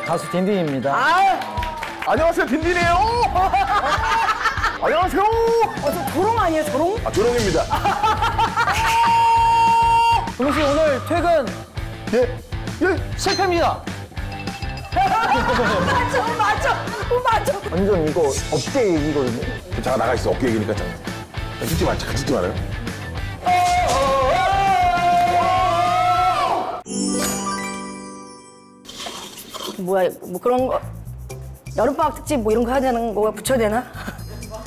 가수 딘딘입니다. 안녕하세요, 딘딘이에요. 안녕하세요. 저 조롱 아니에요, 조롱? 조롱입니다. 동훈 씨 오늘 퇴근 예, 실패입니다. 맞아. 완전 이거 업계 얘기거든요. 잠깐 나가 있어. 어깨 얘기니까 잠깐. 잠깐 찍지 말아요. 뭐야, 뭐 그런 거. 여름방학 특집 뭐 이런 거 해야 되는 거 붙여야 되나?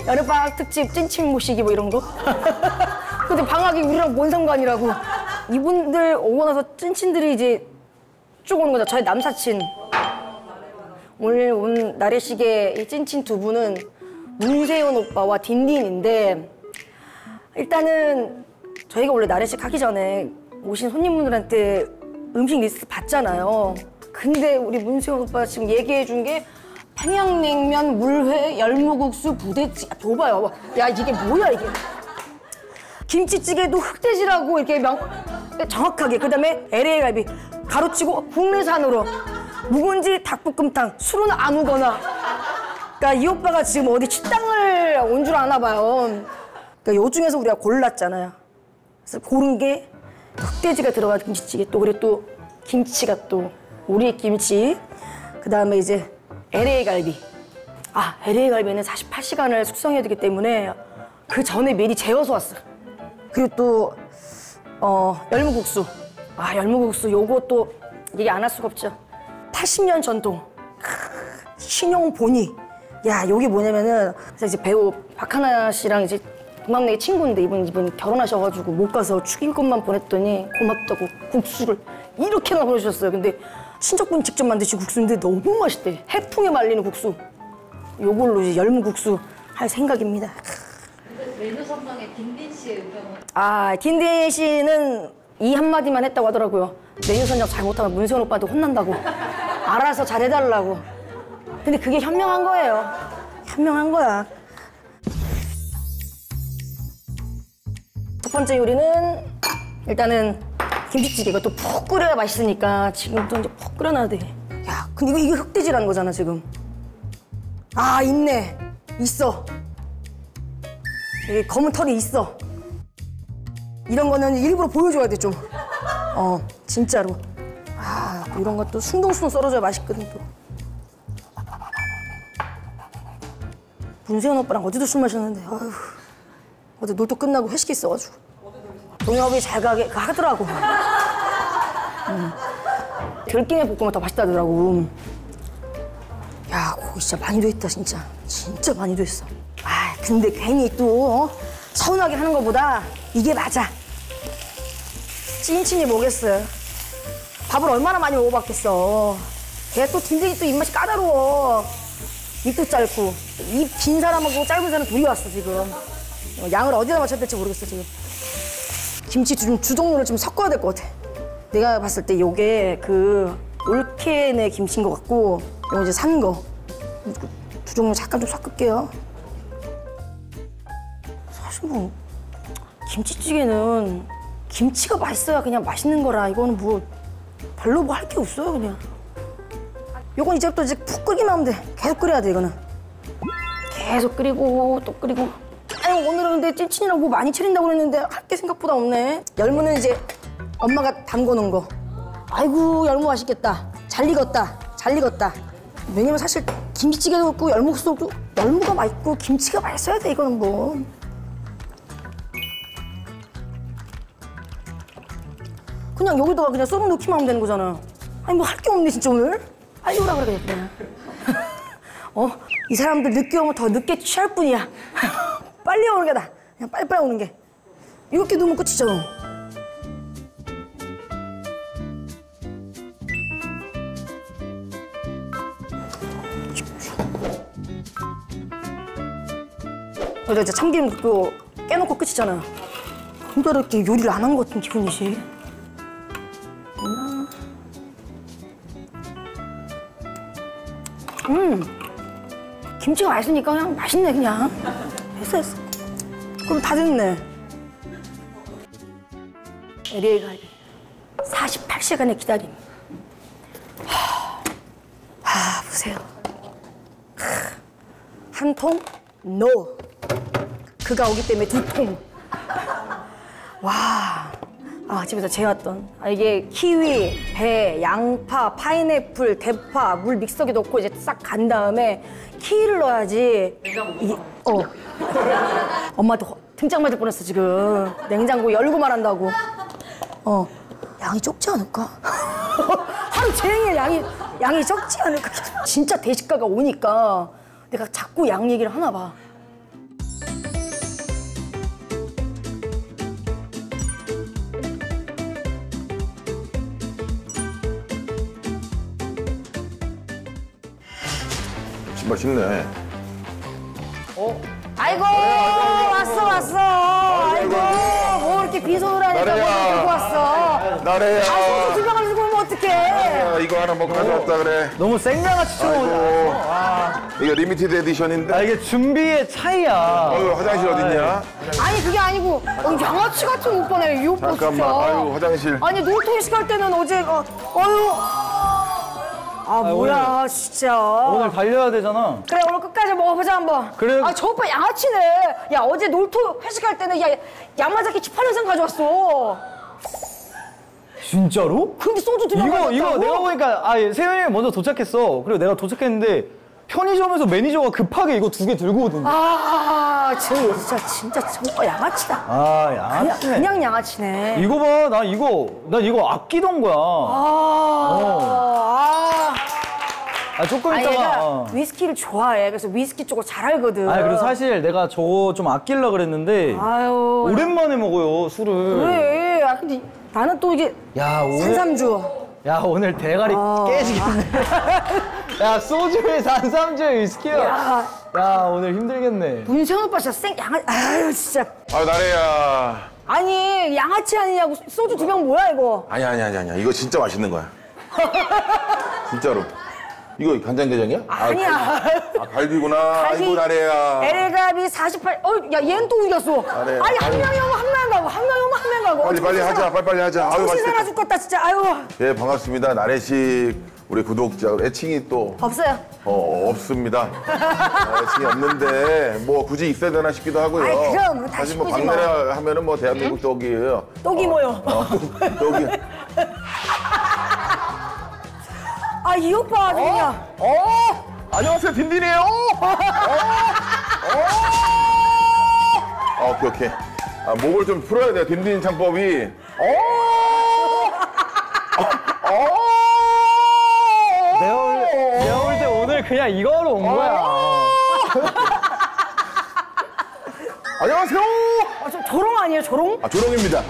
여름방학 특집 찐친 모시기 뭐 이런 거? 근데 방학이 우리랑 뭔 상관이라고. 이분들 오고 나서 찐친들이 이제 쭉 오는 거죠. 저희 남사친. 오늘 온 나래식의 이 찐친 두 분은 문세윤 오빠와 딘딘인데 일단은 저희가 원래 나래식 하기 전에 오신 손님분들한테 음식 리스트 받잖아요. 근데 우리 문세윤 오빠가 지금 얘기해 준 게 평양냉면, 물회, 열무국수, 부대찌개. 줘봐요. 야, 이게 뭐야, 이게. 김치찌개도 흑돼지라고 이렇게 정확하게. 그다음에 LA 갈비, 가로치고 국내산으로. 묵은지 닭볶음탕, 술은 안 오거나. 그러니까 이 오빠가 지금 어디 식당을 온 줄 아나 봐요. 그러니까 요 중에서 우리가 골랐잖아요. 그래서 고른 게 흑돼지가 들어간 김치찌개, 또 그리고 또 김치가 또 우리의 김치. 그다음에 이제 LA 갈비. LA 갈비는 48시간을 숙성해야 되기 때문에 그 전에 미리 재워서 왔어. 그리고 또 열무국수. 열무국수 요것도 얘기 안 할 수가 없죠. 80년 전통. 신용 보니. 야, 요게 뭐냐면은 이제 배우 박하나 씨랑 이제 동갑내기 친구인데 이분 결혼하셔가지고 못 가서 축의금만 보냈더니 고맙다고 국수를 이렇게나 보내주셨어요. 근데 친척분이 직접 만드신 국수인데 너무 맛있대. 해풍에 말리는 국수. 요걸로 이제 열무국수 할 생각입니다. 메뉴 선정에 딘딘 씨의 의견은? 딘딘 씨는 이 한마디만 했다고 하더라고요. 메뉴 선정 잘못하면 문세윤 오빠한테 혼난다고. 알아서 잘해달라고. 근데 그게 현명한 거예요. 현명한 거야. 첫 번째 요리는 일단은 김치찌개. 이것도 푹 끓여야 맛있으니까 지금부터 이제 푹 끓여놔야 돼. 야, 근데 이게 흑돼지라는 거잖아, 지금. 있네. 있어. 여기 검은 털이 있어. 이런 거는 일부러 보여줘야 돼, 좀. 진짜로. 이런 것도 숭덩숭덩 썰어줘야 맛있거든, 또. 문세윤 오빠랑 어제도 술 마셨는데, 어제 놀토 끝나고 회식이 있어가지고. 동엽이 잘 가게 하더라고. 들깨네 볶음은 더 맛있다더라고. 야, 고기 진짜 많이 됐다, 진짜. 진짜 많이 됐어. 근데 괜히 또 서운하게 하는 것보다 이게 맞아. 찐친이 뭐겠어요. 밥을 얼마나 많이 먹어봤겠어. 걔 또 딘딘이 또 입맛이 까다로워. 입도 짧고. 입 긴 사람하고 짧은 사람 둘이 왔어, 지금. 양을 어디다 맞춰야 될지 모르겠어, 지금. 김치 두 종류를 좀 섞어야 될 것 같아. 내가 봤을 때 요게 그 올케네 김치인 것 같고, 이거 이제 산 거. 두 종류 잠깐 좀 섞을게요. 사실 뭐 김치찌개는 김치가 맛있어야 그냥 맛있는 거라. 이거는 뭐 별로 뭐 할 게 없어요, 그냥. 요건 이제부터 이제 푹 끓이기만 하면 돼. 계속 끓여야 돼, 이거는. 계속 끓이고 또 끓이고. 오늘은 근데 찐친이랑 뭐 많이 차린다고 그랬는데 할 게 생각보다 없네. 열무는 이제 엄마가 담궈 놓은 거. 아이고, 열무 맛있겠다. 잘 익었다. 잘 익었다. 왜냐면 사실 김치찌개도 그렇고 열무국수도 그렇고 열무가 맛있고 김치가 맛있어야 돼, 이거는 뭐. 그냥 여기다가 그냥 썰어 놓기만 하면 되는 거잖아. 뭐 할 게 없네, 진짜 오늘. 빨리 오라 그래, 그냥. 이 사람들 늦게 오면 더 늦게 취할 뿐이야. 빨리 오는 게 나아. 그냥 빨리빨리 오는 게. 이렇게 놓으면 끝이죠. 이제 참기름 붓고 깨놓고 끝이잖아. 근데 이렇게 요리를 안 한 것 같은 기분이지. 김치가 맛있으니까 그냥 맛있네, 그냥. 했어. 그럼 다 됐네. LA 갈비. 48시간의 기다림. 보세요. 한 통? 노. 그가 오기 때문에 2통. 와. 아, 집에서 재웠던. 아, 이게 키위, 배, 양파, 파인애플, 대파, 물 믹서기 넣고 이제 싹 간 다음에 키위를 넣어야지. 이게, 엄마도 등짝 맞을 뻔했어, 지금. 냉장고 열고 말한다고. 양이 적지 않을까? 하루 종일 양이 적지 않을까? 진짜 대식가가 오니까 내가 자꾸 양 얘기를 하나 봐. 신발 신네. 아이고, 왔어. 아이고, 뭐 이렇게 빈손으로 하니까 뭐 나래야. 들고 왔어. 나래야. 소주 2병을 주고 오면 어떡해. 이거 하나 먹고 가져왔다 그래. 너무 생양아치처럼 아이고. 오지 이거 리미티드 에디션인데. 아, 이게 준비의 차이야. 화장실 어딨냐? 아니, 그게 아니고, 양아치 같은 오빠네, 이 오빠 진짜. 잠깐만. 아유, 화장실. 아니, 놀토의식 할 때는 어제, 뭐야, 진짜. 오늘 달려야 되잖아. 그래, 오늘 끝까지 먹어보자, 한번. 그래. 아, 저 오빠 양아치네. 야, 어제 놀토 회식할 때는, 야, 야마자키 18년생 가져왔어. 진짜로? 근데 소주 2병 가져왔다고? 이거 내가 보니까 세현이 형이 먼저 도착했어. 그리고 내가 도착했는데 편의점에서 매니저가 급하게 이거 2개 들고 오던데. 진짜 저 오빠 양아치다. 양아치네. 그냥 양아치네. 이거 봐, 난 이거 아끼던 거야. 조금 아니, 있다가. 얘가 위스키를 좋아해. 그래서 위스키 쪽을 잘 알거든. 그리고 사실 내가 저거 좀 아끼려고 그랬는데 아유. 오랜만에 먹어요, 술을. 그래. 근데 나는 또 이게 야, 산삼주. 야, 오늘 대가리 깨지겠네. 야, 소주에 산삼주에 위스키야. 야, 오늘 힘들겠네. 문세현 오빠 진짜 양아치. 아유, 진짜. 나래야. 아니, 양아치 아니냐고. 소주 2병 뭐야, 이거? 아니야. 이거 진짜 맛있는 거야. 진짜로. 이거 간장게장이야? 아니야. 갈비구나. 아이고, 나래야. LA갑이 48. 야, 얘는 또 우겼어. 잘해. 아니, 한 명이 오면 한 명 가고, 한 명이 오면 한 명 가고. 빨리 하자. 빨리 하자. 아유, 정신 사나 맛있겠다. 죽겠다, 진짜. 아유. 예, 반갑습니다. 나래식. 우리 구독자, 애칭이 또 없어요. 없습니다. 애칭이 없는데 뭐 굳이 있어야 되나 싶기도 하고요. 아이, 그럼 다 사실 뭐 식구지 박나래 하면은 뭐 대한민국 떡이에요. 떡이 뭐요? 떡이. 이 오빠 아주 그냥. 안녕하세요, 딘딘이에요. 오케이. 목을 좀 풀어야 돼요, 딘딘 창법이. 내가 볼 때 오늘 그냥 이거 하러 온 거야. 안녕하세요. 저 조롱 아니에요, 조롱? 조롱입니다.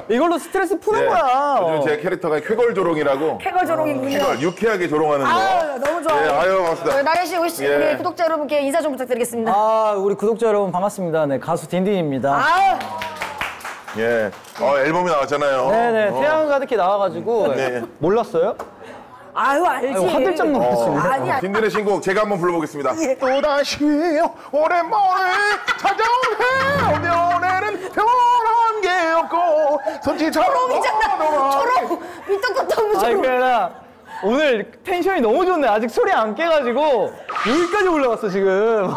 이걸로 스트레스 푸는 예, 거야. 요즘 제 캐릭터가 쾌걸조롱이라고. 캐거 조롱이군요. 쾌걸, 유쾌하게 조롱하는 거. 너무 좋아요. 예, 아유, 반갑습니다. 나래 씨, 예. 우리 구독자 여러분께 인사 좀 부탁드리겠습니다. 우리 구독자 여러분 반갑습니다. 네, 가수 딘딘입니다. 예. 앨범이 나왔잖아요. 네네, 태양 가득히 나와가지고 네. 몰랐어요? 알지. 화들짝 놀랐어요. 아니야. 딘딘의 신곡 제가 한번 불러보겠습니다. 예. 또다시 오랜만에 찾아온 해운에는 변한 게 없고 손짓처럼 조롱이잖아. 조롱. 밑도 끝도 없는 조롱. 그래. 오늘 텐션이 너무 좋네. 아직 소리 안 깨가지고 여기까지 올라왔어 지금.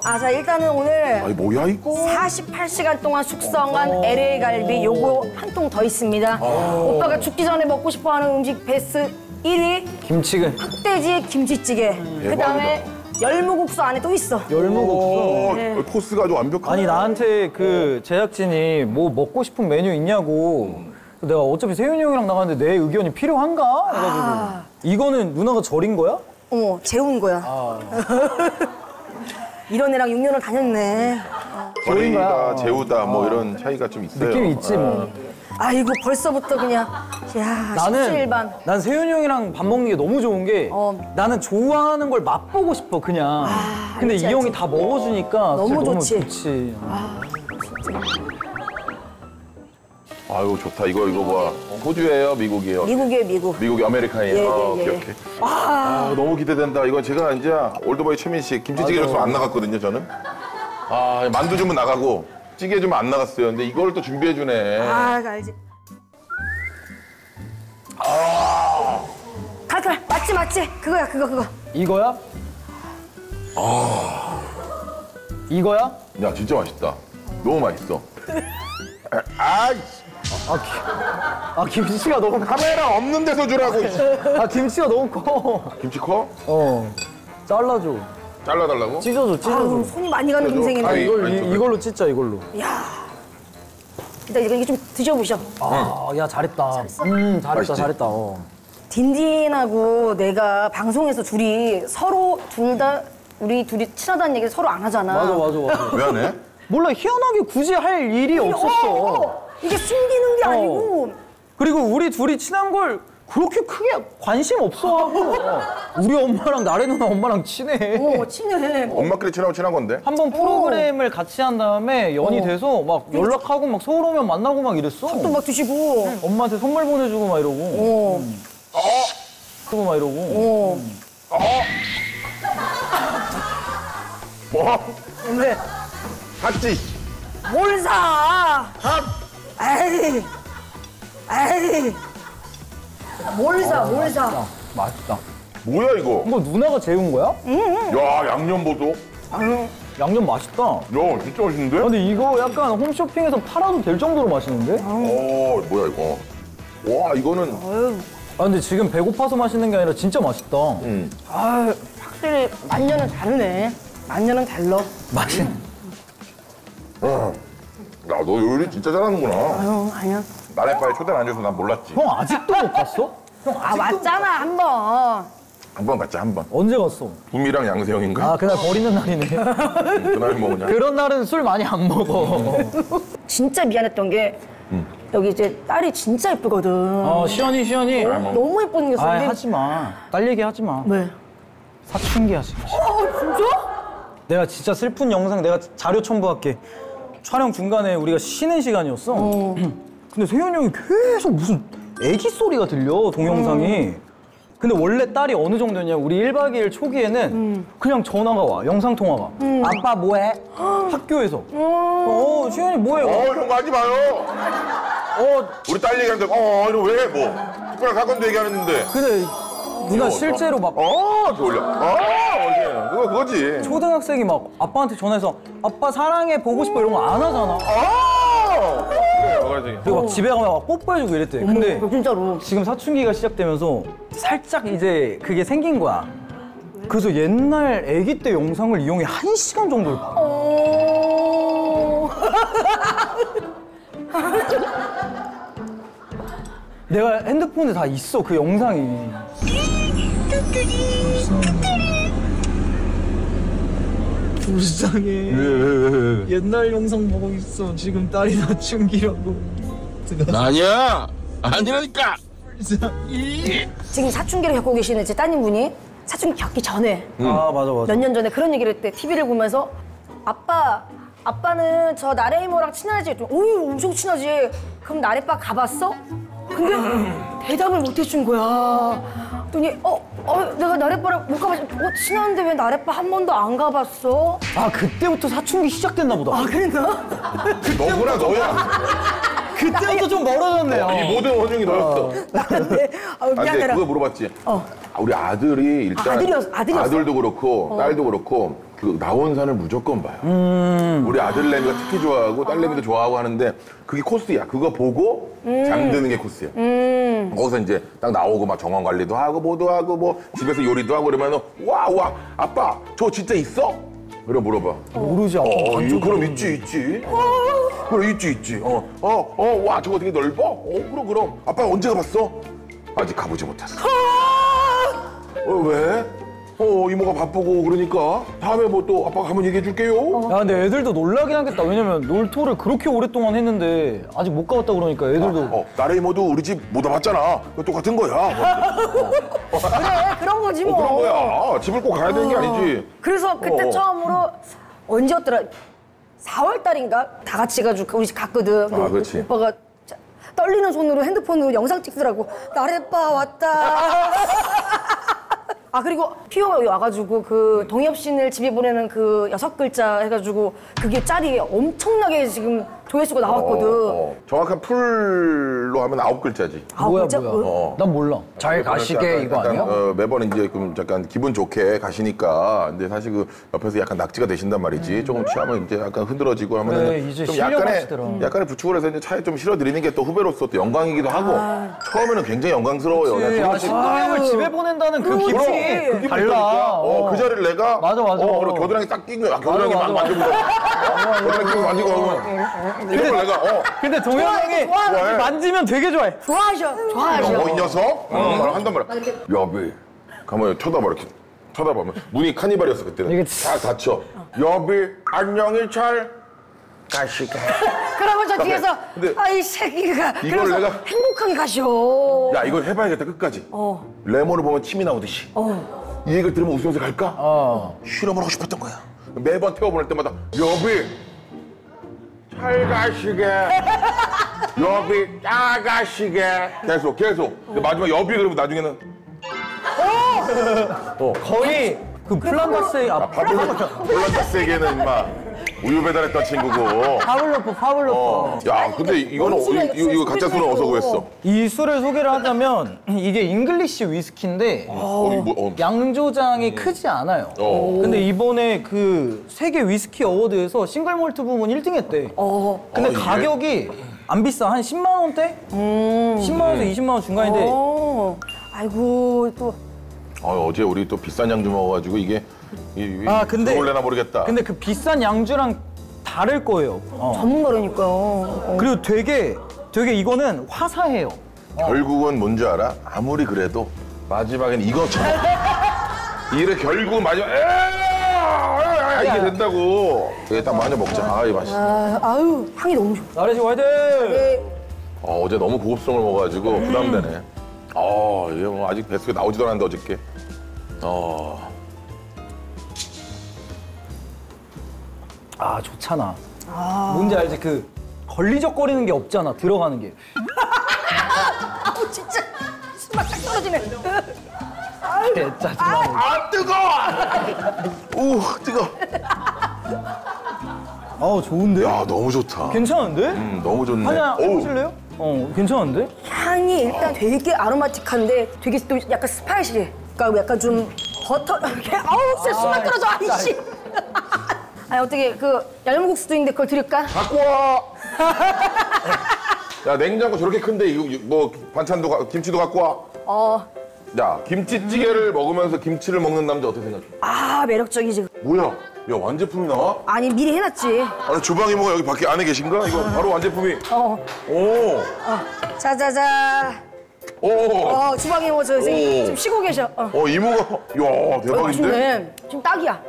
자, 일단은 오늘 아이 뭐야 이거? 48시간 동안 숙성한 LA 갈비 요거 한 통 더 있습니다. 오빠가 죽기 전에 먹고 싶어하는 음식 베스트 1위 김치근. 흑돼지 김치찌개. 그다음에 열무국수 안에 또 있어. 열무국수. 코스가 아주 완벽하네. 아니 나한테 그 제작진이 뭐 먹고 싶은 메뉴 있냐고. 내가 어차피 세윤이 형이랑 나가는데 내 의견이 필요한가? 해가지고 이거는 누나가 절인 거야? 재운 거야. 이런 애랑 6년을 다녔네. 절이다, 재우다 뭐 이런 차이가 좀 있어요. 느낌이 있지 뭐. 아이고 벌써부터 그냥 야 십시일반. 난 세윤이 형이랑 밥 먹는 게 너무 좋은 게 나는 좋아하는 걸 맛보고 싶어 그냥. 근데 알지, 이 형이 알지. 다 먹어주니까 너무 진짜 좋지. 좋지. 아유 좋다. 이거 뭐야? 호주예요, 미국이에요? 미국이에요 미국. 미국이 아메리카예요. 예, 오케이. 너무 기대된다. 이건 제가 이제 올드보이 최민 씨 김치찌개로서 안 나갔거든요, 저는. 만두 주면 나가고 찌개 주면 안 나갔어요. 근데 이걸 또 준비해 주네. 알지. 칼칼 맞지. 맞지? 그거야, 그거. 이거야? 이거야? 야 진짜 맛있다. 너무 맛있어. 아이 김치가 너무 카메라 없는 데서 주라고. 김치가 너무 커. 김치 커? 잘라줘. 잘라달라고? 찢어줘. 아우, 손이 많이 가는 동생이네. 아이, 이걸로 찢자, 이걸로. 야. 일단 이거 좀 드셔보셔. 야, 잘했다. 잘했다, 맛있지? 잘했다. 딘딘하고 내가 방송에서 우리 둘이 친하다는 얘기를 서로 안 하잖아. 맞아. 왜 안 해? 몰라, 희한하게 굳이 할 일이 없었어. 이게 숨기는 게 아니고. 그리고 우리 둘이 친한 걸 그렇게 크게 관심 없어 하고. 우리 엄마랑 나래 누나 엄마랑 친해. 친해. 엄마끼리 친하고 친한 건데. 한 번 프로그램을 같이 한 다음에 연이 돼서 막 연락하고 막 서울 오면 만나고 막 이랬어. 또 막 드시고. 엄마한테 선물 보내주고 막 이러고. 그거 막 이러고. 뭐? 왜? 샀지? 뭘 사? 에이. 뭘 사? 맛있다. 뭐야 이거? 이거 누나가 재운 거야? 야 양념보도. 양념 맛있다. 야 진짜 맛있는데? 근데 이거 약간 홈쇼핑에서 팔아도 될 정도로 맛있는데? 뭐야 이거? 와 이거는. 근데 지금 배고파서 맛있는 게 아니라 진짜 맛있다. 확실히 만년은 다르네. 만년은 달라. 맛있네. 야 너 요리 진짜 잘하는구나. 아니야. 나래빠에 초대를 안 줘서 난 몰랐지. 형 아직도 못 갔어? 왔잖아, 한 번. 한 번 갔지 한 번. 언제 갔어? 붐이랑 양세형인가? 그날 버리는 날이네. 그날 뭐냐? 그런 날은 술 많이 안 먹어. 진짜 미안했던 게 여기 이제 딸이 진짜 예쁘거든. 시연이. 너무 예쁜 게 있어. 근데- 하지 마. 딸 얘기 하지 마. 왜? 사춘기 하지 마. 진짜? 내가 진짜 슬픈 영상 내가 자료 첨부할게. 촬영 중간에 우리가 쉬는 시간이었어. 근데 세현이 형이 계속 무슨 애기 소리가 들려, 동영상이. 근데 원래 딸이 어느 정도였냐, 우리 1박 2일 초기에는 그냥 전화가 와, 영상통화가. 아빠 뭐해? 학교에서. 시현이 뭐해? 형 하지 마요. 우리 딸 얘기하는데 이거 왜 뭐? 특별한 사건도 얘기하는데. 근데 누나 실제로 막 이렇게 올려. 그거지. 초등학생이 막 아빠한테 전화해서 아빠 사랑해 보고 싶어 이런 거 안 하잖아. 그래, 그리고 막 집에 가면 막 뽀뽀해주고 이랬대. 근데 진짜로. 지금 사춘기가 시작되면서 살짝 이제 그게 생긴 거야. 그래서 옛날 아기 때 영상을 이용해 1시간 정도를 봐. 내가 핸드폰에 다 있어, 그 영상이. 불쌍해. 옛날 영상 보고 있어. 지금 딸이 사춘기라고. 아니야. 아니라니까. 지금 사춘기를 겪고 계시는 제 따님분이 사춘기 겪기 전에 맞아. 몇 년 전에 그런 얘기를 했대. TV를 보면서 아빠는 저 나래 이모랑 친하지? 오유 엄청 친하지. 그럼 나래빠 가봤어? 근데 대답을 못 해준 거야. 그랬더니 내가 나래빠랑 못 가봤어. 친한데 왜 나래빠 한 번도 안 가봤어? 그때부터 사춘기 시작됐나 보다. 그랬나? 너구나 너야. 그때부터 좀 멀어졌네요. 이 모든 원흉이 너였어. 근데 근데 미안해라. 그거 물어봤지. 우리 아들이 일단 아들이었어? 아들도 그렇고 딸도 그렇고 그 나온산을 무조건 봐요. 우리 아들내미가 특히 좋아하고 딸내미도 좋아하고 하는데 그게 코스야. 그거 보고 잠드는 게 코스야. 거기서 이제 딱 나오고 막 정원 관리도 하고 뭐도 하고 뭐 집에서 요리도 하고 그러면 와 아빠 저 진짜 있어? 그래 물어봐. 모르지. 그럼 있지. 그래 있지. 와 저거 되게 넓어? 그럼 아빠 언제 가봤어? 아직 가보지 못했어. 왜? 이모가 바쁘고 그러니까 다음에 뭐 또 아빠가 가면 얘기해 줄게요. 야, 근데 애들도 놀라긴 하겠다. 왜냐면 놀토를 그렇게 오랫동안 했는데 아직 못 가봤다 그러니까 애들도. 나래 이모도 우리 집 못 와봤잖아. 그거 똑같은 거야. 그래 그런 거지 뭐. 그런 거야. 집을 꼭 가야 되는 게 아니지. 그래서 그때 어. 처음으로 언제였더라? 4월 달인가 다 같이 가지고 우리 집 갔거든. 근데 그렇지. 오빠가 떨리는 손으로 핸드폰으로 영상 찍더라고. 나래빠 왔다. 그리고 피오가 와가지고 그 동엽신을 집에 보내는 그 6글자 해가지고 그게 짤이 엄청나게 지금 조회수가 나왔거든. 정확한 풀로 하면 9글자지. 뭐야 진짜? 뭐야? 난 몰라. 잘 가시게 이거 약간, 아니야? 매번 이제 좀 약간 기분 좋게 가시니까 근데 사실 그 옆에서 약간 낙지가 되신단 말이지. 조금 취하면 이제 약간 흔들어지고 하면은 그래, 이제 좀 실력하시더라. 약간의 부축을 해서 이제 차에 좀 실어드리는 게 또 후배로서 또 영광이기도 하고 처음에는 굉장히 영광스러워요. 그치, 그냥 아, 신동엽을 집에 보낸다는 그 기분이 그 기분이 달라. 달라. 그 자리를 내가 맞아. 그리고 겨드랑이 딱 끼고 겨드랑이 막 맞아. 만지고 겨드랑이 끼고 만지고 그러면 이걸 내가 근데 동현 형이 좋아해. 만지면 되게 좋아해. 좋아하셔. 이 녀석? 한단 말이야. 여비. 가만히 쳐다봐, 이렇게. 쳐다보면. 문이 카니발이었어, 그때는. 이게 다 닫혀. 여비, 안녕히 잘 가시게. 그러면 저 뒤에서 근데 이 새끼가 이걸 그래서 내가- 행복하게 가셔. 야, 이걸 해봐야겠다, 끝까지. 레몬을 보면 침이 나오듯이. 이 얘기를 들으면 웃으면서 갈까? 실험을 하고 싶었던 거야. 매번 태워보낼 때마다, 여비, 잘 가시게. 여비, 잘 가시게. 계속. 근데 마지막 여비 그러면 나중에는 거의 그 플란다스의 폴란다스에게는 임마 우유 배달했던 친구고. 파블로프. 야, 근데 이거는 이거 가짜 술은 어디서 구했어? 이 술을 소개를 하자면 이게 잉글리시 위스키인데 양조장이 크지 않아요. 근데 이번에 그 세계 위스키 어워드에서 싱글 몰트 부문 1등 했대. 근데 이게? 가격이 안 비싸. 한 10만 원대? 10만 원에서 20만 원 중간인데 아이고 또 어제 우리 또 비싼 양주 먹어가지고 이게 근데 들어올래나 모르겠다. 근데 그 비싼 양주랑 다를 거예요. 전문가라니까요. 그리고 되게 이거는 화사해요. 결국은 뭔지 알아? 아무리 그래도 마지막엔 이거처럼 이래 결국 마지막 이게 된다고. 일단 마저 먹자. 이 맛있어. 아유 향이 너무 좋아. 나래지 화이팅! 어제 너무 고급성을 먹어가지고 부담되네. 이게 뭐 아직 뱃속에 나오지도 않았는데 어저께. 좋잖아. 뭔지 알지? 그 걸리적거리는 게 없잖아. 들어가는 게. 아우 진짜 숨막 딱 떨어지네. 짜증나. 뜨거워! 뜨거. 좋은데? 야, 너무 좋다. 괜찮은데? 너무 좋네. 하나 해보실래요? 괜찮은데? 향이 일단 되게 아로마틱한데 되게 또 약간 스파이시해. 그러니까 약간 좀 버터 이렇게 아우 진짜 숨막 떨어져 아이씨. 아니 어떻게 그 열무국수도 있는데 그걸 드릴까? 갖고 와. 야, 냉장고 저렇게 큰데 이거 뭐 반찬도 김치도 갖고 와. 야, 김치찌개를 먹으면서 김치를 먹는 남자 어떻게 생각해? 매력적이지. 뭐야? 야, 완제품이 나와? 아니 미리 해놨지. 아니, 주방 이모가 여기 밖에 안에 계신가? 이거 바로 완제품이. 오. 자자자. 주방에 뭐 저 지금 쉬고 계셔. 이모가. 야, 대박인데? 맛있네. 지금 딱이야.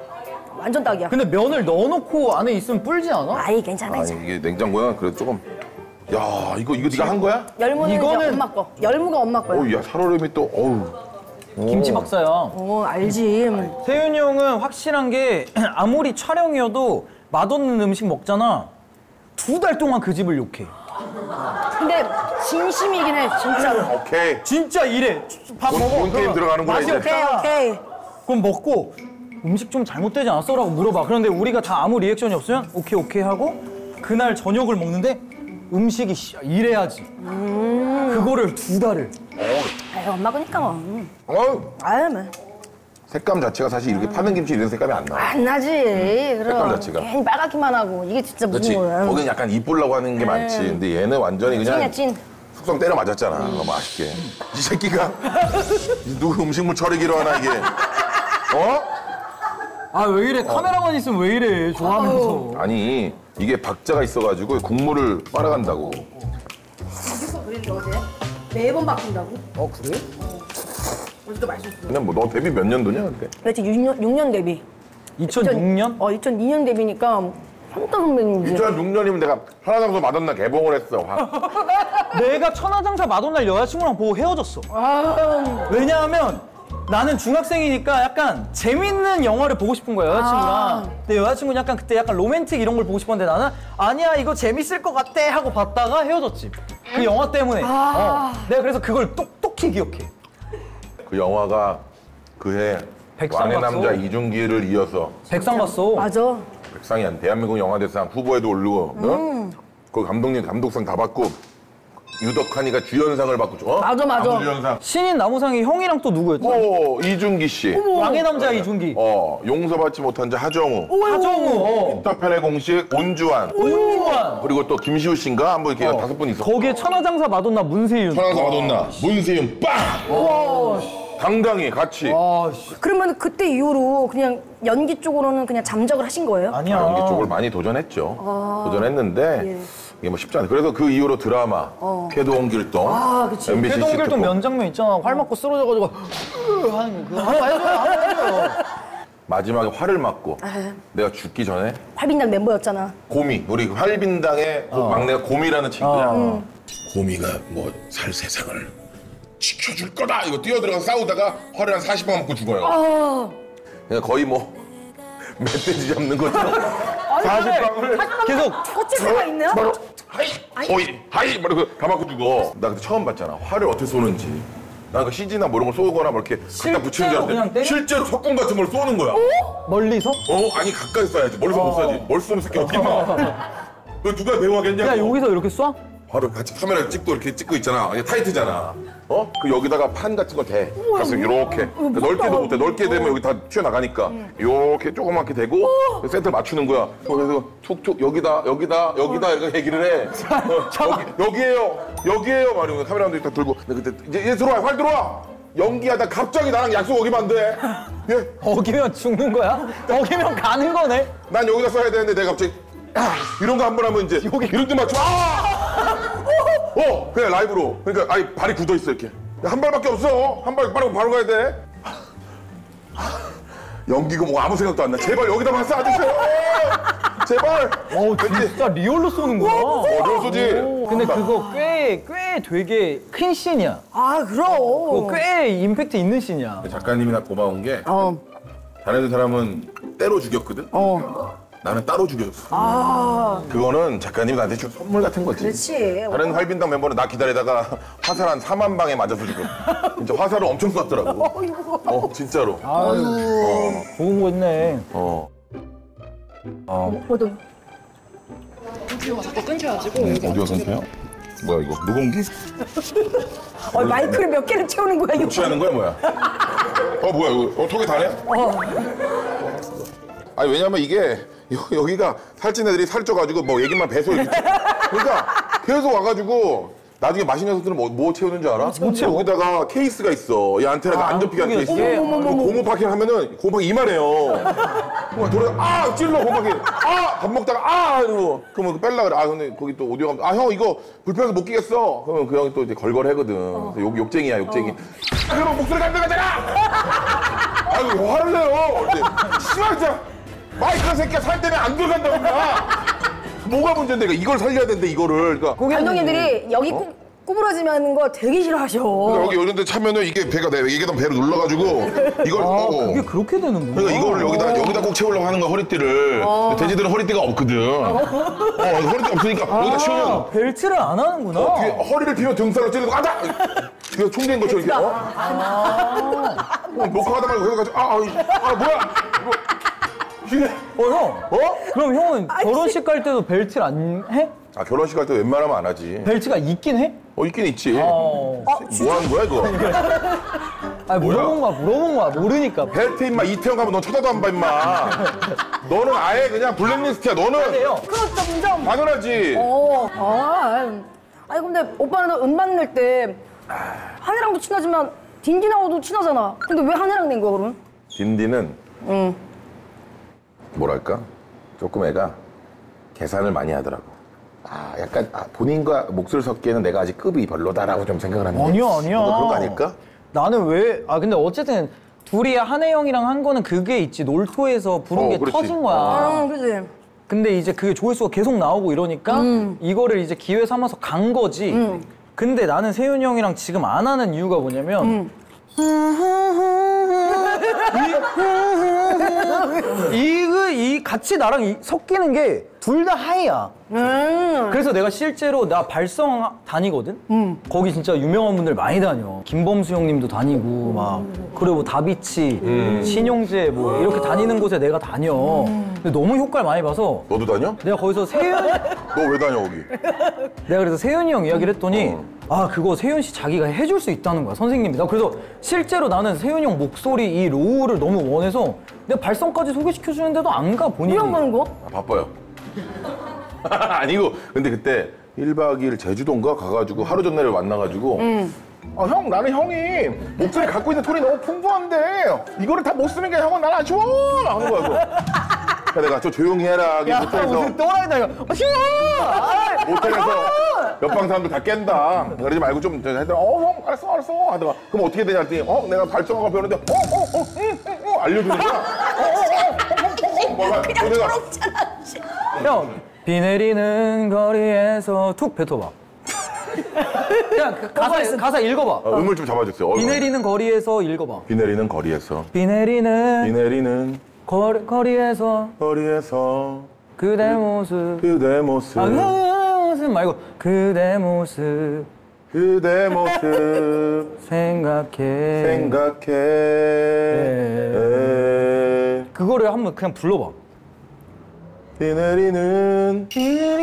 완전 딱이야. 근데 면을 넣어놓고 안에 있으면 불지 않아? 괜찮아. 아니, 이게 냉장고야? 그래도 조금. 야, 이거 네가 한 거야? 열무는 이제 이거는- 엄마 거. 열무가 엄마 거야. 야, 살얼음이 또, 김치 박사야. 알지. 태윤이 형은 확실한 게 아무리 촬영이어도 맛없는 음식 먹잖아. 2달 동안 그 집을 욕해. 근데 진심이긴 해 진짜로. 오케이. 진짜 이래. 밥 먹어. 본 게임 들어가는구나, 맛이 이제. 없잖아. 오케이. 그럼 먹고 음식 좀 잘못되지 않았어? 라고 물어봐. 그런데 우리가 다 아무 리액션이 없으면 오케이 하고 그날 저녁을 먹는데 음식이 이래야지. 그거를 2달을. 엄마 거니까 뭐. 뭐. 색감 자체가 사실 이렇게 파는 김치 이런 색감이 안 나. 안 나지. 그럼. 자체가. 괜히 빨갛기만 하고 이게 진짜 무슨 그렇지. 거야. 거긴 약간 이쁘려고 하는 게 많지. 근데 얘는 완전히 그냥 찐이야 찐. 숙성 때려 맞았잖아. 너무 맛있게. 이 새끼가 누구 음식물 처리기로 하나 이게. 왜 이래? 카메라만 있으면 왜 이래? 좋아하면서. 아니 이게 박자가 있어가지고 국물을 빨아간다고. 어디서 그랬는데 어제? 매번 바꾼다고? 그래? 어제도 맛있었어. 그냥 뭐 너 데뷔 몇 년도냐 그때? 그렇지 6년 데뷔. 2006년? 2002년 데뷔니까 성타 선배님이지. 2006년이면 내가 하나장소 마돈나 개봉을 했어. 내가 천하장사 마돈날 여자친구랑 보고 헤어졌어. 왜냐하면 나는 중학생이니까 약간 재밌는 영화를 보고 싶은 거야, 여자친구랑. 근데 여자친구는 약간 그때 약간 로맨틱 이런 걸 보고 싶었는데 나는 아니야, 이거 재밌을 것 같아 하고 봤다가 헤어졌지. 그 영화 때문에. 내가 그래서 그걸 똑똑히 기억해. 그 영화가 그해 백상 왕의 갔어. 남자 이준기를 이어서 백상 갔어. 맞아. 백상이 대한민국 영화대상 후보에도 오르고 거기 감독님 감독상 다 받고 유덕환이가 주연상을 받고 줘. 맞아. 주연상. 신인 나무상이 형이랑 또 누구였지? 이준기 씨. 왕의 남자 이준기. 용서받지 못한 자 하정우. 하정우. 인터펠의 공식 온주환. 그리고 또 김시우 씨인가 한번 이렇게 5분 있었고. 거기에 천하장사 마돈나 문세윤. 천하장사 마돈나 문세윤 빵. 당당히 같이. 그러면 그때 이후로 그냥 연기 쪽으로는 그냥 잠적을 하신 거예요? 아니야. 연기 쪽을 많이 도전했죠. 도전했는데 이게 뭐 쉽지 않아요. 그래서 그 이후로 드라마 쾌동길동, 그치. MBC 쾌동길동 시트콤. 면장면 있잖아. 활 맞고 쓰러져가지고 하는 그거 해줘요. 마지막에 활을 맞고 내가 죽기 전에 팔빈당 멤버였잖아. 고미, 우리 활빈당의 그 막내가 고미라는 친구야. 고미가 뭐 살 세상을 지켜줄 거다 이거 뛰어들어가 싸우다가 활을 한 40방 맞고 죽어요. 그냥 거의 뭐 멧돼지 잡는 것처럼 40방을 계속 꽃집사가 있네요? 하이 이러고 다 맞고 죽어. 나 그때 처음 봤잖아. 활을 어떻게 쏘는지. 나 그 CG나 뭐 이런 걸 쏘거나 뭐 이렇게 갖다 붙이는 줄 그냥 알았는데 때려? 실제로 석궁 같은 걸 쏘는 거야. 멀리서? 아니 가까이 쏴야지. 멀리서 못 쏴야지. 멀리서 쏘면 새끼 어떻게 막. 너 누가 배워하겠냐고. 야 여기서 이렇게 쏴? 바로 같이 카메라 찍고 이렇게 찍고 있잖아. 이게 타이트잖아. 그 여기다가 판 같은 거 대. 그래서 이렇게 넓게도 못해. 넓게 되면 여기 다 튀어나가니까 이렇게 조그맣게 대고 센터 맞추는 거야. 그래서 툭툭 여기다 이렇게 얘기를 해. 여기에요 말이면 카메라 감독이 딱 들고. 근데 그때 이제 얘 들어와 활 들어와. 연기하다 갑자기 나랑 약속 어기면 안 돼. 예. 어기면 죽는 거야? 어기면 가는 거네? 난 여기다 써야 되는데 내가 갑자기 이런 거 한 번 하면 이제 이런 데 맞춰. 그냥 라이브로. 그러니까 아니 발이 굳어 있어 이렇게. 한 발밖에 없어. 한 발 바로 가야 돼. 연기고 뭐 아무 생각도 안 나. 제발 여기다만 쏴주세요. 제발. 진짜 리얼로 쏘는 거야? 어려운 소지. 근데 그거 꽤 되게 큰 씬이야. 그럼. 그거 꽤 임팩트 있는 씬이야. 작가님이나 고마운 게 다른 사람은 때로 죽였거든. 나는 따로 죽였어. 그거는 작가님이 나한테 준 선물 같은 거지. 그렇지. 다른 활빈당 멤버는 나 기다리다가 화살 한 4만 방에 맞아서 죽여. 진짜 화살을 엄청 쐈더라고. 진짜로. 좋은 거 있네. 저도 오디오가 자꾸 끊겨가지고 여기 어디가 선태야? 뭐야 이거? 무공기? 마이크를 몇 개를 채우는 거야 이거. 취하는 거야 뭐야? 뭐야 이거? 톡에 다네? 아니 왜냐면 이게 여기가 살찐 애들이 살쪄가지고 뭐 얘기만 배서 이렇게 그러니까 계속 와가지고 나중에 맛있는 녀석들은 뭐 채우는 줄 알아? 못 채워. 여기다가 케이스가 있어. 이 안테나가 안 접히게 한 케이스. 고무 파킹 하면은 고무 파킹 이만해요. 돌아 찔러 고무 파킹. 밥 먹다가 이러고 그러면 뺄라 그래. 근데 거기 또 오디오 감독 형 이거 불편해서 못 끼겠어. 그러면 그 형이 또 이제 걸걸하거든. 그래서 욕쟁이야 욕쟁이. 그러면 목소리가 안 들어가잖아. 화를 내요. 심하게 마이크 새끼가 살 때문에 안 들어간다고 그러나. 뭐가 문제인데 이걸 살려야 되는데 이거를. 그러니까 감독님들이 여기 구부러지면 거 되게 싫어하셔. 그러니까 여기 이런 데 차면은 이게 배가 이게 더 배로 눌러가지고 이걸 그게 그렇게 되는구나. 그러니까 이거를 여기다 꼭 채우려고 하는 거야 허리띠를. 근데 돼지들은 허리띠가 없거든. 허리띠 없으니까 여기다 채우면 벨트를 안 하는구나. 뒤에 허리를 비면 등살로 찌르고 이거 총된 것처럼 이렇게 녹화하다 말고 계속 가지고 뭐야 형. 그럼 형은 결혼식 갈 때도 벨트를 안 해? 결혼식 할 때 웬만하면 안 하지. 벨트가 있긴 해? 있긴 있지. 뭐 하는 거야 이거? 물어본 거야. 모르니까. 벨트 임마 이태원 가면 넌 쳐다도 안 봐 임마. 너는 아예 그냥 블랙리스트야. 너는 그렇죠, 인정. 당연하지. 아니 근데 오빠는 음반 낼 때 한혜랑도 친하지만 딘딘하고도 친하잖아. 근데 왜 한혜랑 낸 거야 그럼? 딘딘은 뭐랄까 조금 애가 계산을 많이 하더라고. 약간 본인과 몫을 섞기에는 내가 아직 급이 별로다라고 좀 생각을 하는데. 아니야. 뭔가 그런 거 아닐까? 나는 왜? 근데 어쨌든 둘이 한혜영이랑 한 거는 그게 있지. 놀토에서 부른 게 그렇지. 터진 거야. 그지. 근데 이제 그게 조회수가 계속 나오고 이러니까 이거를 이제 기회 삼아서 간 거지. 근데 나는 세윤이 형이랑 지금 안 하는 이유가 뭐냐면 이 같이 나랑 섞이는 게 둘 다 하이야. 그래서 내가 실제로 나 발성 다니거든? 거기 진짜 유명한 분들 많이 다녀. 김범수 형님도 다니고, 막. 그리고 다비치, 신용재, 뭐, 이렇게 다니는 곳에 내가 다녀. 근데 너무 효과를 많이 봐서. 너도 다녀? 내가 거기서 세윤, 너 왜 다녀 거기? 내가 그래서 세윤이 형 이야기를 했더니, 아, 그거 세윤 씨 자기가 해줄 수 있다는 거야, 선생님이. 나 그래서 실제로 나는 세윤이 형 목소리 이 로우를 너무 원해서 내가 발성까지 소개시켜주는데도 안 가, 본인이. 왜 안 가는 거? 아, 바빠요. 아니고 근데 그때 1박 2일 제주도인가 가가지고 하루 전날에 만나가지고 아, 형 나는 형이 목소리 갖고 있는 톤이 너무 풍부한데 이거를 다 못 쓰는 게 형은 난 안 좋아 하는 거야. 그래서 내가 저 조용히 해라. 야, 모텔에서 무슨 또라이다, 이거. 싫어! 모텔에서 옆방 사람들 다 깬다. 그러지 말고 좀 하더라. 형 알았어 하다가 그럼 어떻게 되냐 했더니 내가 발성하고 배우는데 알려주는 거야. 그냥 초록잖아. 형, 비 내리는 거리에서 툭 뱉어봐. 그냥 그 가사 읽어봐. 음을 좀 잡아주세요. 비 내리는 거리에서 읽어봐. 비 내리는 거리에서 비 내리는 비 내리는 거리에서 그대 모습. 그대 모습 아, 그대 모습 말고 그대 모습 그대 모습 생각해. 그거를 한번 그냥 불러봐. 비 내리는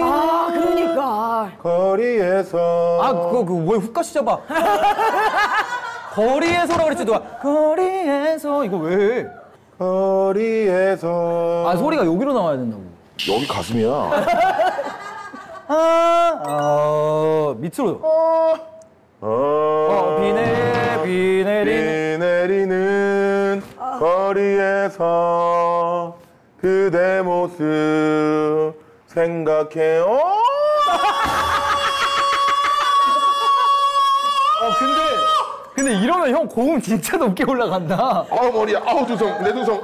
아, 그러니까. 거리에서 아, 그거 왜 훅가시 잡아? 거리에서라고 그랬지, 누가. 거리에서, 이거 왜? 거리에서 아, 소리가 여기로 나와야 된다고. 여기 가슴이야. 밑으로. 비 비 내리는. 내리는 거리에서 그대 모습 생각해요. 근데 이러면 형 고음 진짜 높게 올라간다. 아우 머리야. 아우 두성. 내 두성.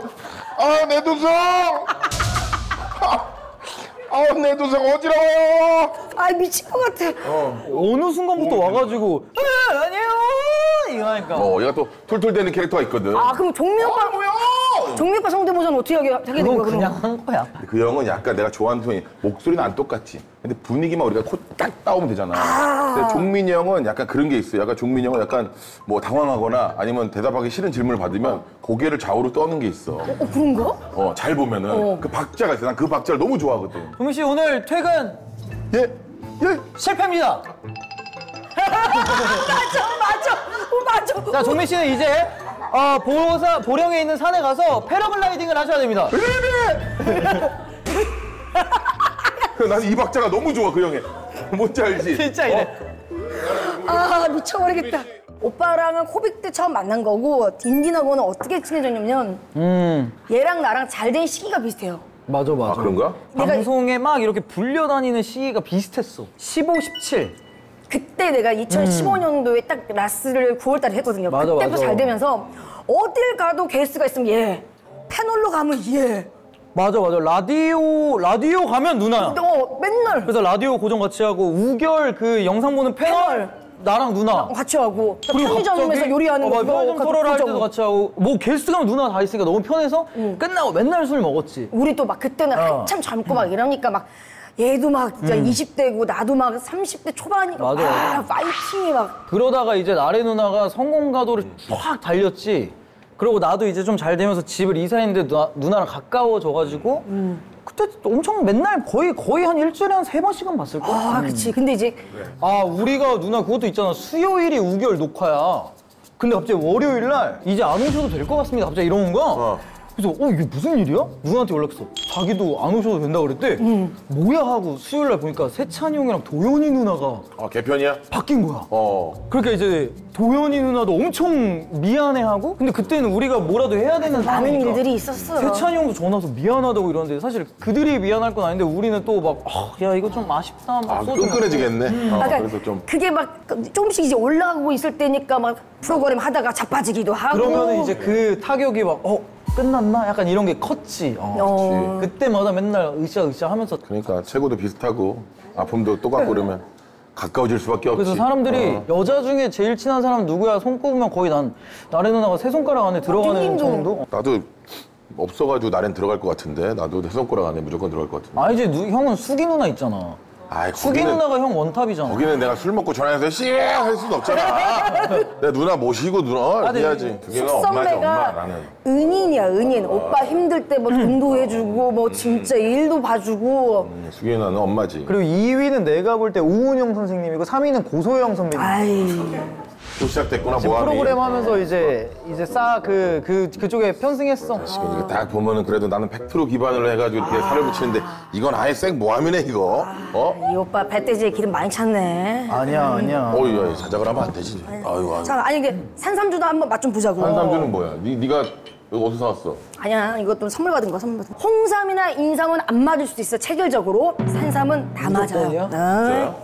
아 내 두성. 아우 내 두성 어지러워요. 아, 미친 것 같아. 어느 순간부터 와가지고 아니에요 이거 하니까. 얘가 또 툴툴대는 캐릭터가 있거든. 아, 그럼 종미 오빠. 뭐야? 종미 오빠 성대모사는 어떻게 하게 된 거야, 그건 그럼? 그냥 한 거야. 그 형은 약간 내가 좋아하는 톤이 목소리는 안 똑같지. 근데 분위기만 우리가 코 딱 따오면 되잖아. 근데 종민이 형은 약간 그런 게 있어요. 약간 종민이 형은 약간 뭐 당황하거나 아니면 대답하기 싫은 질문을 받으면 고개를 좌우로 떠는 게 있어. 그런가? 잘 보면은 그 박자가 있어. 난 그 박자를 너무 좋아하거든. 종민 씨 오늘 퇴근 예. 실패입니다. 맞아. 자, 종민 씨는 이제 보령에 있는 산에 가서 패러글라이딩을 하셔야 됩니다. 난 이 박자가 너무 좋아, 그 형의. 뭔지 알지? 진짜 이래. 아, 미쳐버리겠다. 오빠랑은 코빅 때 처음 만난 거고 딘딘하고는 어떻게 친해졌냐면 얘랑 나랑 잘 된 시기가 비슷해요. 맞아. 아, 그런가? 방송에 막 이렇게 불려다니는 시기가 비슷했어. 15, 17. 그때 내가 2015년도에 딱 라스를 9월달에 했거든요. 맞아, 그때부터 맞아. 잘 되면서 어딜 가도 게스트가 있으면 얘, 패널로 가면 얘. 맞아. 라디오 가면 누나야. 맨날 그래서 라디오 고정 같이 하고 우결 그 영상 보는 패널 나랑 누나. 같이 하고 그리고 편의점에서 갑자기 요리하는 거 편의점 같이 털어라 할 때도 보자고. 같이 하고 뭐 게스트 가면 누나 다 있으니까 너무 편해서 끝나고 맨날 술 먹었지. 우리 또 막 그때는 한참 젊고 막 이러니까 막 얘도 막 진짜 20대고 나도 막 30대 초반이고 맞아. 파이팅이 막 그러다가 이제 나래 누나가 성공가도를 확 달렸지. 그리고 나도 이제 좀 잘 되면서 집을 이사했는데 누나랑 가까워져가지고 그때 엄청 맨날 거의 한 일주일에 한 3번씩은 봤을 거야. 아, 그치. 근데 이제 우리가 누나 그것도 있잖아. 수요일이 우결 녹화야. 근데 갑자기 월요일 날 이제 안 오셔도 될 것 같습니다. 갑자기 이러는 거야. 그래서 이게 무슨 일이야? 누나한테 연락했어. 자기도 안 오셔도 된다고 그랬대. 뭐야 하고 수요일 날 보니까 세찬이 형이랑 도현이 누나가 개편이야? 바뀐 거야. 그러니까 이제 도현이 누나도 엄청 미안해하고 근데 그때는 우리가 뭐라도 해야 되는 많은 상황이니까. 일들이 있었어. 세찬이 형도 전화 와서 미안하다고 이러는데 사실 그들이 미안할 건 아닌데 우리는 또 막 야 이거 좀 아쉽다 막 소주 끈끈해지겠네. 그러니까 그래서 좀. 그게 막 조금씩 이제 올라가고 있을 때니까 막 프로그램 하다가 자빠지기도 하고. 그러면은 이제 그 타격이 막 끝났나? 약간 이런 게 컸지. 그때마다 맨날 으쌰으쌰 하면서 그러니까 체구도 비슷하고 아픔도 똑같고 그러면 가까워질 수밖에 없지. 그래서 사람들이 여자 중에 제일 친한 사람 누구야? 손 꼽으면 거의 난 나래 누나가 세 손가락 안에 들어가는 정도? 나도 없어가지고 나는 들어갈 것 같은데 나도 내 손가락 안에 무조건 들어갈 것 같은데. 아니지, 형은 수기 누나 있잖아. 아이, 수기 누나가 형 원탑이잖아. 거기는 내가 술 먹고 전화해서 씨할 수는 없잖아. 내 누나 모시고 누나 해야지. 그게 엄마지, 엄마. 숙성매가 나는. 은인이야, 은인. 오빠 힘들 때 뭐 돈도 해주고 뭐 진짜 일도 봐주고. 수기 누나는 엄마지. 그리고 2위는 내가 볼 때 우은영 선생님이고 3위는 고소영 선배님. 아이. 또 시작됐구나, 지금 모함이. 프로그램 하면서 이제 그쪽에 편승했어. 지금 이거 딱 보면은 그래도 나는 팩트로 기반으로 해가지고 이렇게 살을 붙이는데 이건 아예 생 모함이네 이거. 어? 이 오빠 배돼지에 기름 많이 찼네. 아니야. 어이, 자작을 하면 안 되지. 아이고. 자, 아니 이게 산삼주도 한번 맛 좀 보자고. 한삼주는 뭐야? 네가 이거 어디서 사왔어? 아니야, 이것도 선물 받은 거야, 선물 받은 거. 홍삼이나 인삼은 안 맞을 수도 있어, 체결적으로. 산삼은 다 맞아요. 무조건이야? 진짜요?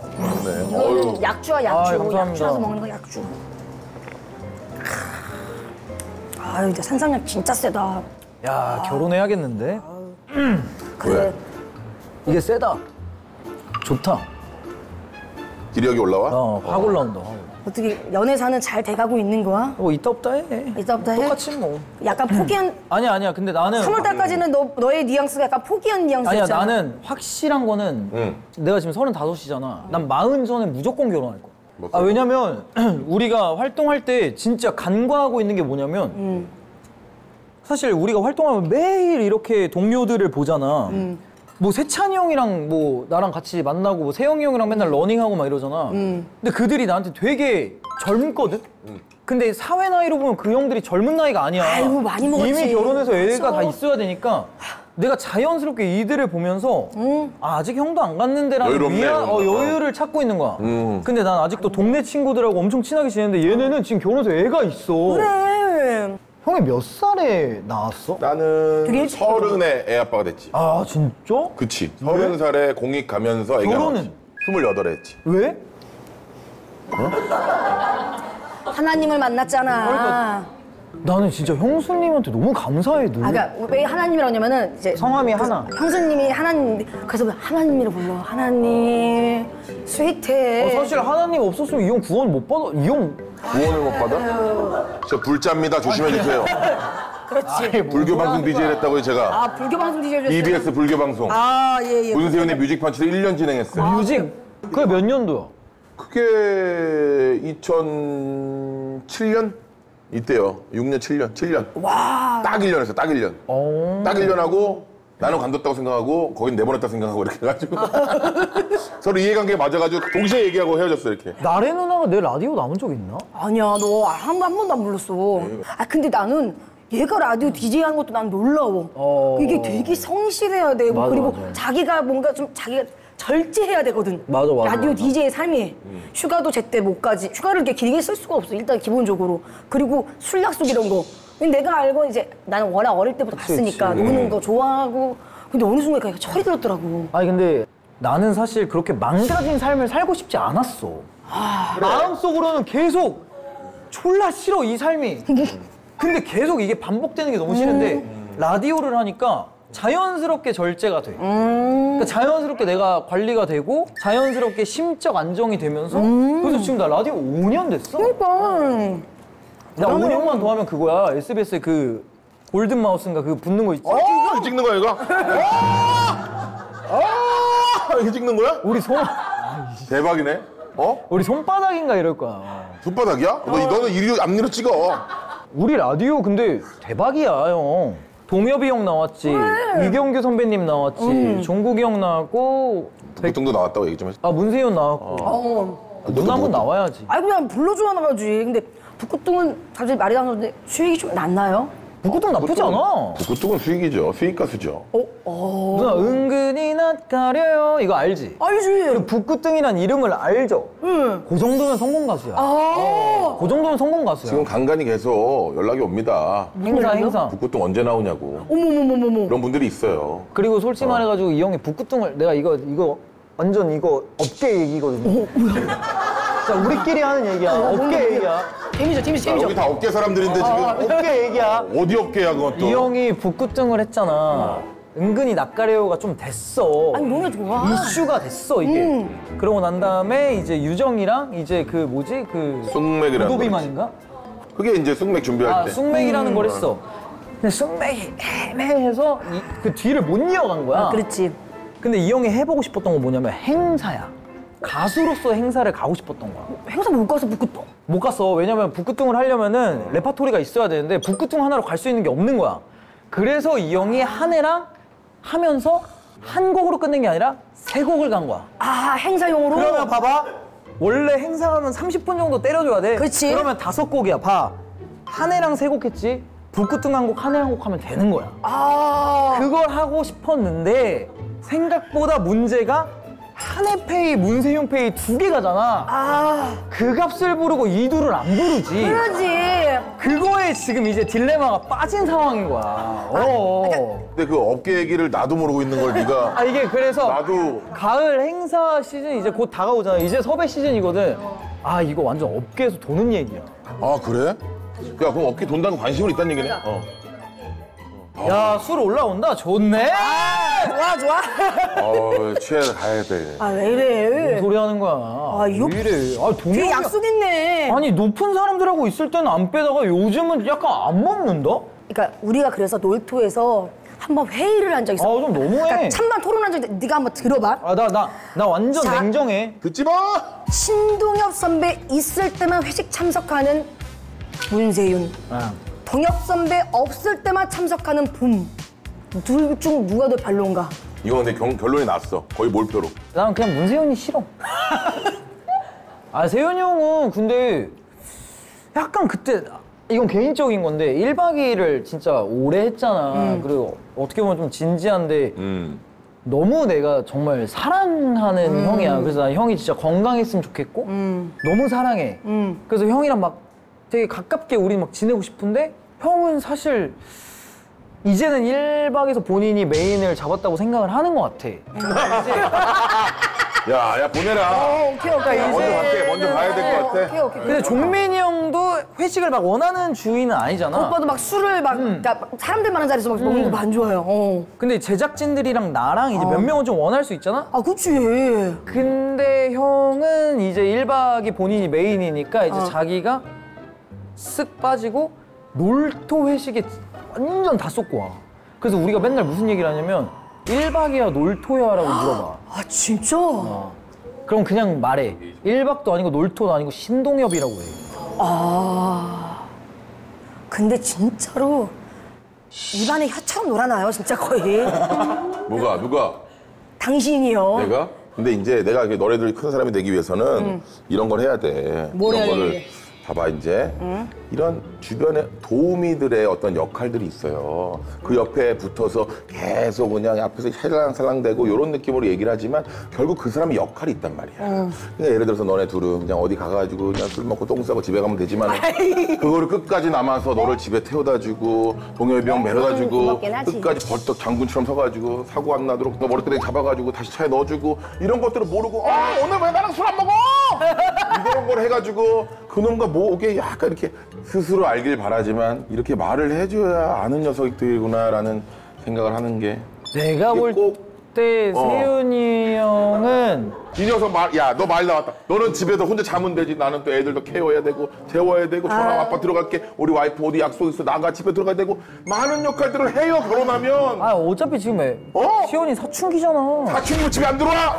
네. 이거는 약주야, 약주. 아이, 감사합니다. 약주라서 먹는 거 약주. 아유, 근데 산삼약 진짜 세다. 야, 결혼해야겠는데? 그래. 이게 세다. 좋다. 기력이 올라와? 확 올라온다. 어떻게 연애사는 잘 돼가고 있는 거야? 있다 없다 해. 이따부터 해? 똑같이 뭐. 약간 포기한 아니야. 근데 나는 3월달까지는 너의 뉘앙스가 약간 포기한 뉘앙스였잖아. 아니야, 나는 확실한 거는 내가 지금 35이잖아. 난 40 전에 무조건 결혼할 거야. 왜냐면 우리가 활동할 때 진짜 간과하고 있는 게 뭐냐면 사실 우리가 활동하면 매일 이렇게 동료들을 보잖아. 뭐 세찬이 형이랑 뭐 나랑 같이 만나고 뭐 세영이 형이랑 맨날 러닝하고 막 이러잖아. 근데 그들이 나한테 되게 젊거든? 근데 사회 나이로 보면 그 형들이 젊은 나이가 아니야. 아이고, 많이 먹었지. 이미 결혼해서 애가 맞아. 다 있어야 되니까 내가 자연스럽게 이들을 보면서 아직 형도 안 갔는데라는 여유롭네, 여유를 찾고 있는 거야. 근데 난 아직도 동네 친구들하고 엄청 친하게 지내는데 얘네는 지금 결혼해서 애가 있어. 그래. 형이 몇 살에 나왔어? 나는 되게 일찍 30에 애 아빠가 됐지. 아 진짜? 그치. 30살에 공익 가면서 애가 결혼은? 나왔지. 28에 했지. 왜? 하나님을 만났잖아. 나는 진짜 형수님한테 너무 감사해. 늘. 그러니까 왜 하나님이라고 하냐면은 이제 성함이 하나. 형수님이 하나님, 그래서 하나님이라고 불러. 하나님 스윗해. 사실 하나님 없었으면 이 형 구원 못 받아. 이 형 구원을 못 받아? 저 불자입니다. 조심해 주세요. 그렇지. 불교 방송 DJ를 했다고요, 제가. 아, 불교 방송 DJ를 EBS 불교 방송. 아, 예. 문세윤의 뮤직펀치를 1년 진행했어요. 뮤직 그게 몇 년도야? 그게 2007년? 이때요. 6년, 7년. 와. 딱 1년 했어, 딱 1년. 딱 1년 하고 나는 관뒀다고 생각하고 거긴 내보냈다고 생각하고 이렇게 해가지고 서로 이해관계가 맞아가지고 동시에 얘기하고 헤어졌어, 이렇게. 나래 누나가 내 라디오 나온 적 있나? 아니야, 너 한 번도 안 불렀어. 아, 근데 나는 얘가 라디오 DJ 하는 것도 난 놀라워. 이게 되게 성실해야 되고, 맞아, 그리고 맞아. 자기가 뭔가 좀 자기가 절제해야 되거든. 맞아. 라디오 DJ의 삶이. 휴가도 제때 못 가지. 휴가를 이렇게 길게 쓸 수가 없어, 일단 기본적으로. 그리고 술 약속 이런 거. 근데 내가 알고 이제 나는 워낙 어릴 때부터 봤으니까 노는 거 좋아하고. 근데 어느 순간에 그냥 철이 들었더라고. 아니 근데 나는 사실 그렇게 망가진 삶을 살고 싶지 않았어. 마음속으로는 계속 졸라 싫어 이 삶이. 근데 계속 이게 반복되는 게 너무 싫은데 라디오를 하니까 자연스럽게 절제가 돼. 그러니까 자연스럽게 내가 관리가 되고 자연스럽게 심적 안정이 되면서 그래서 지금 나 라디오 5년 됐어. 그러니까. 어, 나 5년만 더 하면 그거야. SBS의 그 골든 마우스인가 그거 붙는 거 있지? 이거 찍는 거야, 이거? 이렇게 찍는 거야? 우리 대박이네. 우리 손바닥인가 이럴 거야. 손바닥이야? 너는 이리 앞니로 찍어. 우리 라디오 근데 대박이야 형. 동엽이 형 나왔지, 이경규 선배님 나왔지, 종국이 형 나왔고, 백동도 나왔다고 얘기 좀 했어. 문세윤 나왔고. 누나 한번 나와야지. 아이, 그냥 불러줘야 나가지. 근데 북극동은 갑자기 말이 나오는데 수익이 좀 낮나요? 북극동 나쁘지 않아. 북극동은 수익이죠. 수익 가수죠. 누나 은근히 낯가려요 이거 알지? 알지. 그리고 북극등이란 이름을 알죠? 응. 그 정도면 성공 가수야. 그 정도면 성공 가수야. 지금 간간히 계속 연락이 옵니다. 행사. 북극동 언제 나오냐고. 어머머머머머. 그런 분들이 있어요. 그리고 솔직히 말해가지고 이 형이 북극등을 내가 이거 완전 이거 업계 얘기거든요. 자 우리끼리 하는 얘기야. 업계 얘기야. 재미죠. 여기 다 업계 사람들인데 지금 업계 얘기야. 어디 업계야 그건 또. 이 형이 북극등을 했잖아. 은근히 낯가려가 좀 됐어. 아니 너무 좋아. 이슈가 됐어 이게. 그러고 난 다음에 이제 유정이랑 이제 그 뭐지 그 쑥맥이라는 도비만인가? 그게 이제 쑥맥 준비할 때. 쑥맥이라는 걸 했어. 근데 쑥맥이 애매해서 그 뒤를 못 이어간 거야. 그렇지. 근데 이 형이 해보고 싶었던 건 뭐냐면 행사야. 가수로서 행사를 가고 싶었던 거야. 행사 못 가서 북극동. 못 갔어. 왜냐면 북극등을 하려면은 레파토리가 있어야 되는데 북극등 하나로 갈 수 있는 게 없는 거야. 그래서 이 형이 한 해랑 하면서 한 곡으로 끝낸 게 아니라 세 곡을 간 거야. 아 행사용으로. 그러면 봐봐. 원래 행사하면 30분 정도 때려줘야 돼. 그치. 그러면 5곡이야. 봐. 한 해랑 세 곡 했지. 북극등 한 곡, 한 해 한 곡 하면 되는 거야. 아. 그걸 하고 싶었는데 생각보다 문제가 한해페이, 문세윤페이 2개 가잖아. 아. 그 값을 부르고 이두를 안 부르지. 그러지. 그거에 지금 이제 딜레마가 빠진 상황인 거야. 근데 그 업계 얘기를 나도 모르고 있는 걸 네가 이게 그래서 나도 가을 행사 시즌 이제 곧 다가오잖아. 이제 섭외 시즌이거든. 아 이거 완전 업계에서 도는 얘기야. 아 그래? 야 그럼 업계 돈다는 관심은 있다는 얘기네. 야 술 올라온다. 좋네. 좋아 좋아. 취해서 가야 돼. 아 왜 이래? 무슨 소리 하는 거야. 이거 왜 이래. 아 뒤에 동영이 약속 있네. 아니 높은 사람들하고 있을 때는 안 빼다가 요즘은 약간 안 먹는다? 그러니까 우리가 그래서 놀토에서 한번 회의를 한 적 있어. 좀 너무해. 그러니까 찬반 토론한 적 있는데 네가 한번 들어봐. 나 완전 자. 냉정해. 듣지 마. 신동엽 선배 있을 때만 회식 참석하는 문세윤. 동엽 선배 없을 때만 참석하는 붐. 둘 중 누가 더 별론가? 이거 근데 결론이 났어. 거의 몰표로. 나는 그냥 문세윤이 싫어. 세윤이 형은 근데 약간 그때 이건 개인적인 건데 1박 2일을 진짜 오래 했잖아. 그리고 어떻게 보면 좀 진지한데 너무 내가 정말 사랑하는 형이야. 그래서 난 형이 진짜 건강했으면 좋겠고 너무 사랑해. 그래서 형이랑 막 되게 가깝게 우리 막 지내고 싶은데 형은 사실 이제는 1박에서 본인이 메인을 잡았다고 생각을 하는 것 같아. 야 보내라. 오케이 오케이. 먼저 갈게. 먼저 가야 될 것 같아. 오케이. 근데 종민이 형도 회식을 막 원하는 주의는 아니잖아. 오빠도 막 술을 막 그러니까 사람들 많은 자리에서 막 먹는 거 안 좋아해요. 근데 제작진들이랑 나랑 이제 몇 명은 좀 원할 수 있잖아? 아 그치. 근데 형은 이제 1박이 본인이 메인이니까 이제 자기가 쓱 빠지고 놀토 회식에 완전 다 쏟고 와. 그래서 우리가 맨날 무슨 얘기를 하냐면 1박이야 놀토야 라고 물어봐. 아 진짜? 그럼 그냥 말해. 1박도 아니고 놀토도 아니고 신동엽이라고 해. 근데 진짜로 입안에 혀처럼 놀아나요 진짜 거의. 뭐가 누가? 당신이요. 내가? 근데 이제 내가 이렇게 너네들이 큰 사람이 되기 위해서는 이런 걸 해야 돼. 뭘 이런 해야 거를 돼? 봐봐 이제 이런 주변에 도우미들의 어떤 역할들이 있어요. 그 옆에 붙어서 계속 그냥 앞에서 살랑살랑대고 이런 느낌으로 얘기를 하지만 결국 그 사람의 역할이 있단 말이야. 그러니까 예를 들어서 너네 둘은 그냥 어디 가가지고 그냥 술 먹고 똥 싸고 집에 가면 되지만 그거를 끝까지 남아서 너를 집에 태워다주고 동엽이 형 매려다주고 고맙긴 하지. 끝까지 벌떡 장군처럼 서가지고 사고 안 나도록 너 머리끄댕이 잡아가지고 다시 차에 넣어주고 이런 것들을 모르고 오늘 왜 나랑 술 안 먹어? 이런 걸 해가지고 그놈과 뭐게 약간 이렇게 스스로 알길 바라지만 이렇게 말을 해줘야 아는 녀석들이구나라는 생각을 하는 게 내가 볼 때 세윤이 형은 이 녀석 너 말 나왔다. 너는 집에서 혼자 자면 되지. 나는 또 애들도 케어해야 되고 재워야 되고 전화 아빠 들어갈게. 우리 와이프 어디 약속 있어. 나가 집에 들어가야 되고 많은 역할들을 해요 결혼하면. 어차피 지금 시온이 사춘기잖아. 사춘기 집에 안 들어와.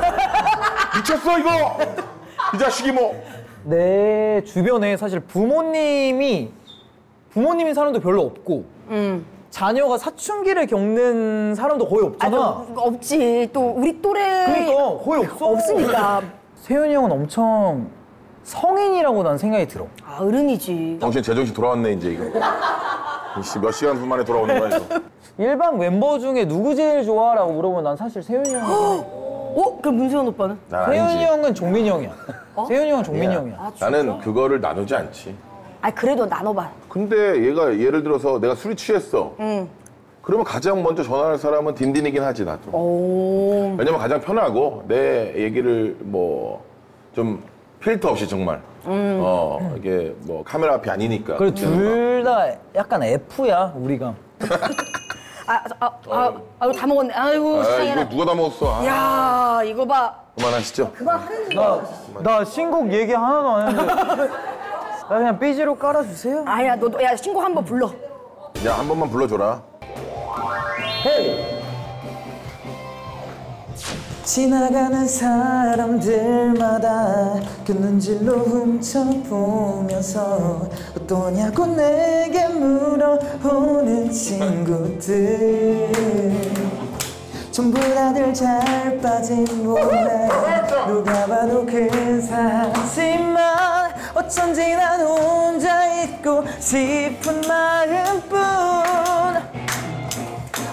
미쳤어 이거. 이 자식이 뭐. 내 주변에 사실 부모님이 사람도 별로 없고 자녀가 사춘기를 겪는 사람도 거의 없잖아. 없지. 또 우리 또래. 그러니까 거의 없어. 없으니까. 세윤이 형은 엄청 성인이라고 난 생각이 들어. 어른이지. 제정신 돌아왔네 이제 이거. 몇 시간 후 만에 돌아오는 거야 이거. 1박 멤버 중에 누구 제일 좋아? 라고 물어보면 난 사실 세윤이 형이야. 그럼 문세현 오빠는? 난 세윤이 아니지. 형은 종민이 형이야. 세윤이 형은 종민이 형이야. 나는 그거를 나누지 않지. 그래도 나눠봐. 근데 얘가 예를 들어서 내가 술이 취했어. 그러면 가장 먼저 전화할 사람은 딘딘이긴 하지 나도. 왜냐면 가장 편하고 내 얘기를 뭐 좀 필터 없이 정말 이게 뭐 카메라 앞이 아니니까. 그리고 둘 다 약간 F야 우리가. 이거 다 먹었네. 아이고, 아, 세상에. 이거 누가 다 먹었어? 아, 야, 이거 봐. 그만하시죠. 나 신곡 얘기 하나도 안 했는데. 나 그냥 삐지로 깔아주세요. 아야, 너도 야 신곡 한번 불러. 야, 한 번만 불러줘라. 지나가는 사람들마다 그 눈질로 훔쳐보면서 어떠냐고 내게 물어보는 친구들 전부 다들 잘 빠진 몸에 누가 봐도 근사하지만 어쩐지 난 혼자 있고 싶은 마음뿐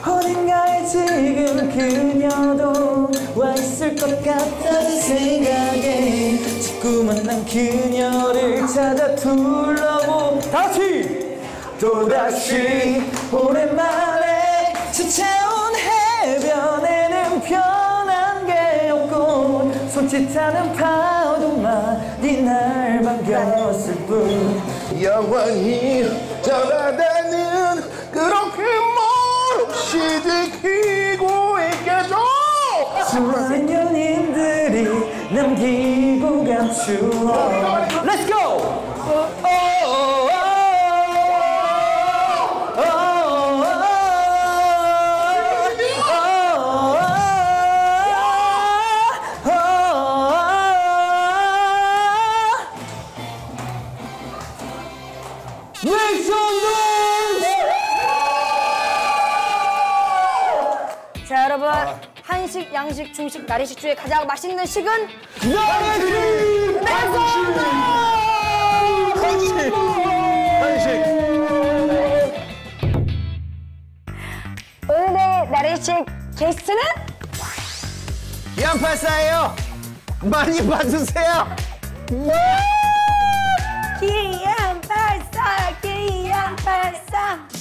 어딘가에 지금 그녀도 와 있을 것 같다는 생각에 자꾸만 난 그녀를 찾아 둘러보 다시 또다시 오랜만에 찾아온 해변에는 변한 게 없고 손짓하는 파도만이 날 반겼을 뿐 영원히 떠나다는 그렇게 없이 지키고 있겠죠. 수많은 연인들이 남기고 간 추억 Let's go! 자, 여러분. 한식, 양식, 중식, 나리식 중에 가장 맛있는 식은? 한식. 오늘의 나리식 게스트는? 양팔사예요. 많이 봐주세요. 기양팔사, 기양팔사.